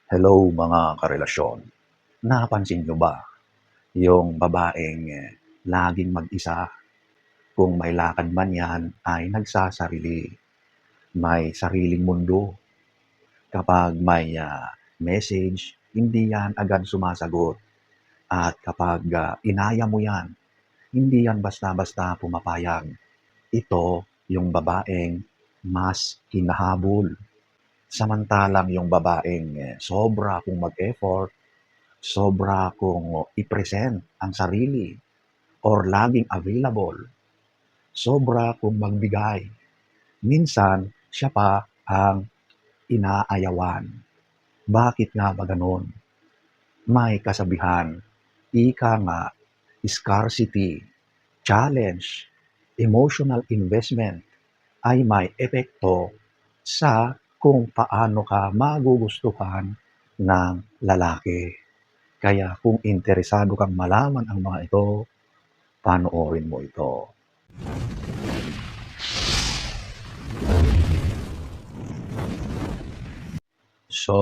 Hello mga karelasyon. Napansin niyo ba yung babaeng laging mag-isa? Kung may lakad man yan ay nagsasarili. May sariling mundo. Kapag may message, hindi yan agad sumasagot. At kapag inaya mo yan, hindi yan basta-basta pumapayag. Ito yung babaeng mas hinahabol. Samantalang yung babaeng sobra kung mag-effort, sobra kung i-present ang sarili or laging available, sobra kung magbigay. Minsan, siya pa ang inaayawan. Bakit nga ba ganon? May kasabihan, ika nga, scarcity, challenge, emotional investment ay may epekto sa kung paano ka magugustuhan ng lalaki. Kaya kung interesado kang malaman ang mga ito, panoorin mo ito. So,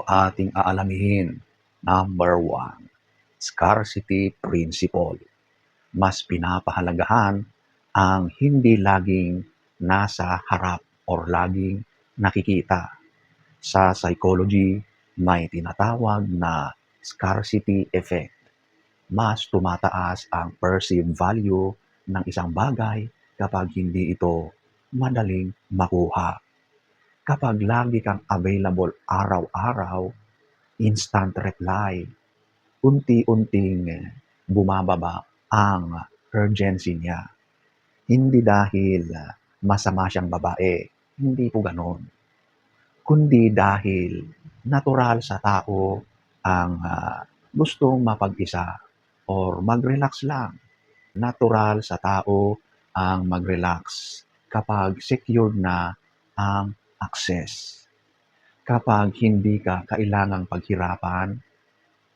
ating aalamihin. Number 1, scarcity principle. Mas pinapahalagahan ang hindi laging nasa harap or laging nakikita. Sa psychology, may tinatawag na scarcity effect. Mas tumataas ang perceived value ng isang bagay kapag hindi ito madaling makuha. Kapag lagi kang available araw-araw, instant reply, unti-unting bumababa ang urgency niya. Hindi dahil masama siyang babae, hindi po ganon. Kundi dahil natural sa tao ang gustong mapag-isa or mag-relax lang. Natural sa tao ang mag-relax kapag secured na ang access. Kapag hindi ka kailangang paghirapan,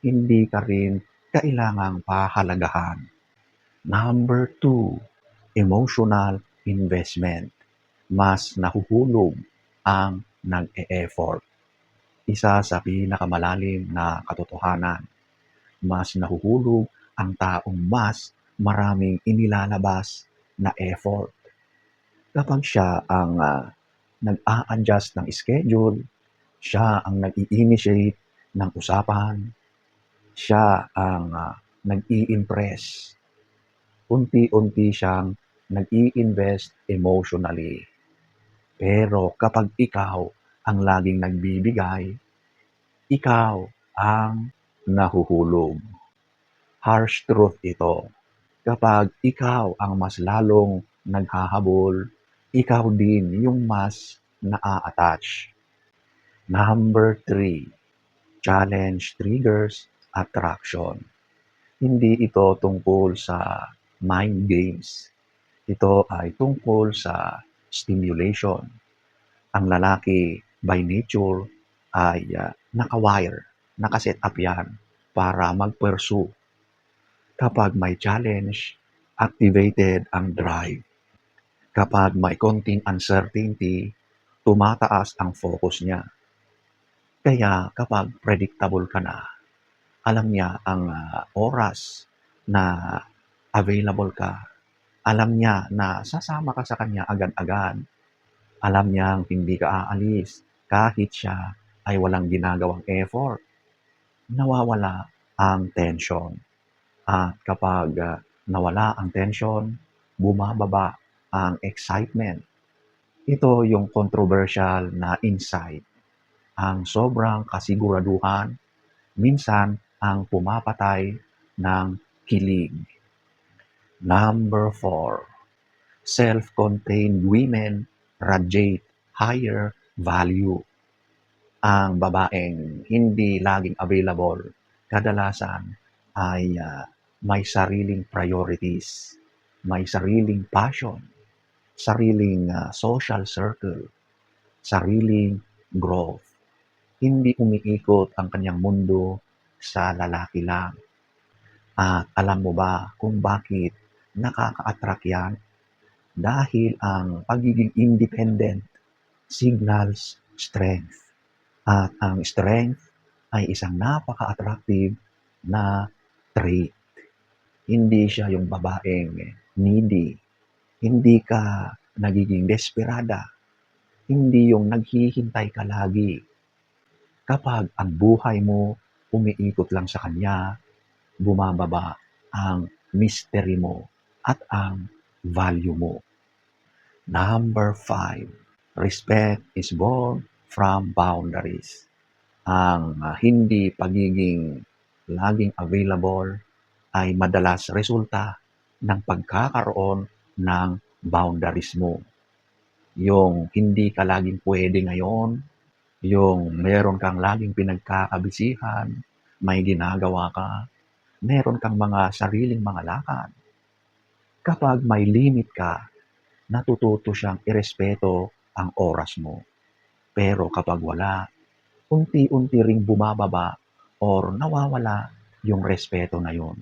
hindi ka rin kailangang pahalagahan. Number 2, emotional investment. Mas nahuhulog ang nag-e-effort. Isa sa pinakamalalim na katotohanan. Mas nahuhulog ang taong mas maraming inilalabas na effort. Kapag siya ang nag-a-adjust ng schedule, siya ang nag-i-initiate ng usapan, siya ang nag-i-impress. Unti-unti siyang nag-i-invest emotionally. Pero kapag ikaw ang laging nagbibigay, ikaw ang nahuhulog. Harsh truth ito. Kapag ikaw ang mas lalong naghahabol, ikaw din yung mas naa-attach. Number 3, challenge triggers attraction. Hindi ito tungkol sa mind games. Ito ay tungkol sa stimulation. Ang lalaki by nature ay naka-wire, naka-set up yan para mag-pursue. Kapag may challenge, activated ang drive. Kapag may konting uncertainty, tumataas ang focus niya. Kaya kapag predictable ka na, alam niya ang oras na available ka. Alam niya na sasama ka sa kanya agad-agad. Alam niyang hindi ka aalis kahit siya ay walang ginagawang effort. Nawawala ang tension. At kapag nawala ang tension, bumababa ang excitement. Ito yung controversial na insight. Ang sobrang kasiguraduhan, minsan ang pumapatay ng kilig. Number 4, self-contained women radiate higher value. Ang babaeng hindi laging available, kadalasan ay may sariling priorities, may sariling passion, sariling social circle, sariling growth. Hindi umiikot ang kanyang mundo sa lalaki lang. At alam mo ba kung bakit nakaka-attract yan? Dahil ang pagiging independent signals strength. At ang strength ay isang napaka-attractive na trait. Hindi siya yung babaeng needy, hindi ka nagiging desperada, hindi yung naghihintay ka lagi. Kapag ang buhay mo umiikot lang sa kanya, bumababa ang mystery mo at ang value mo. Number 5, respect is born from boundaries. Ang hindi pagiging laging available ay madalas resulta ng pagkakaroon ng boundaries mo. Yung hindi ka laging pwede ngayon, yung meron kang laging pinagkakabisihan, may ginagawa ka, meron kang mga sariling mga lakad. Kapag may limit ka, natututo siyang irespeto ang oras mo. Pero kapag wala, unti-unti ring bumababa or nawawala yung respeto na yun.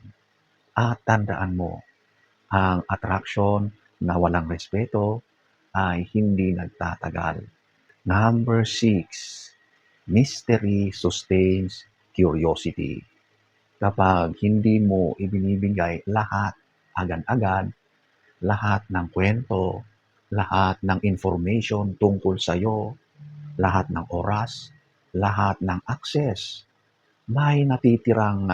At tandaan mo, ang attraction na walang respeto ay hindi nagtatagal. Number 6, mystery sustains curiosity. Kapag hindi mo ibinibigay lahat agad-agad, lahat ng kwento, lahat ng information tungkol sa'yo, lahat ng oras, lahat ng access, may natitirang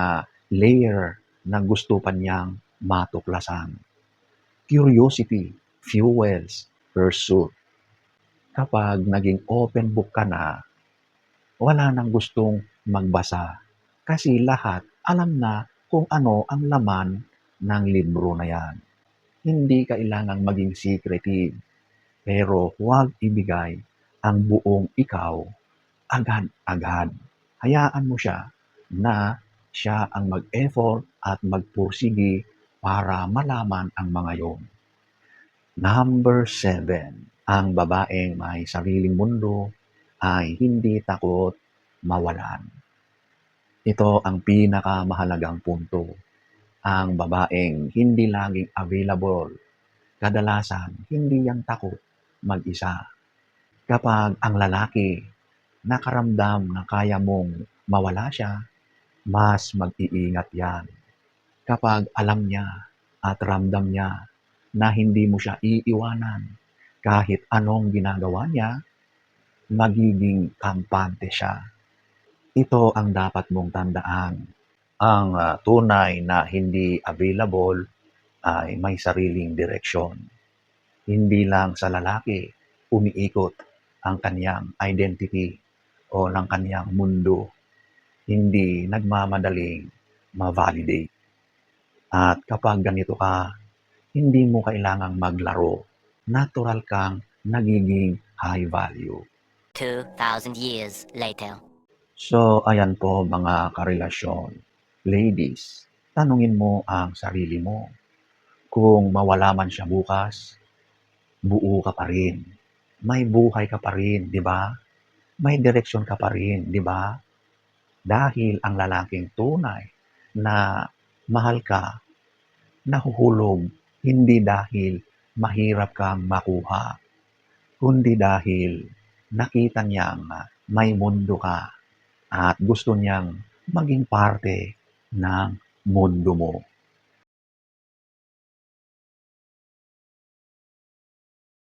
layer na gusto pa niyang matuklasan. Curiosity fuels pursuit. Kapag naging open book ka na, wala nang gustong magbasa kasi lahat alam na kung ano ang laman ng libro na yan. Hindi kailangang maging secretive, pero huwag ibigay ang buong ikaw agad-agad. Hayaan mo siya na siya ang mag-effort at magpursigi para malaman ang mga yon. Number 7, ang babaeng may sariling mundo ay hindi takot mawalan. Ito ang pinakamahalagang punto. Ang babaeng hindi laging available, kadalasan hindi yan takot mag-isa. Kapag ang lalaki nakaramdam na kaya mong mawala siya, mas mag-iingat yan. Kapag alam niya at ramdam niya na hindi mo siya iiwanan kahit anong ginagawa niya, magiging kampante siya. Ito ang dapat mong tandaan. Ang tunay na hindi available ay may sariling direksyon. Hindi lang sa lalaki umiikot ang kanyang identity o ng kanyang mundo. Hindi nagmamadaling ma-validate. At kapag ganito ka, hindi mo kailangang maglaro. Natural kang nagiging high value. 2,000 years later. So, ayan po mga karelasyon. Ladies, tanungin mo ang sarili mo. Kung mawala man siya bukas, buo ka pa rin. May buhay ka pa rin, di ba? May direksyon ka pa rin, di ba? Dahil ang lalaking tunay na mahal ka, nahuhulog hindi dahil mahirap kang makuha, kundi dahil nakita niyang may mundo ka at gusto niyang maging parte ng mundo mo.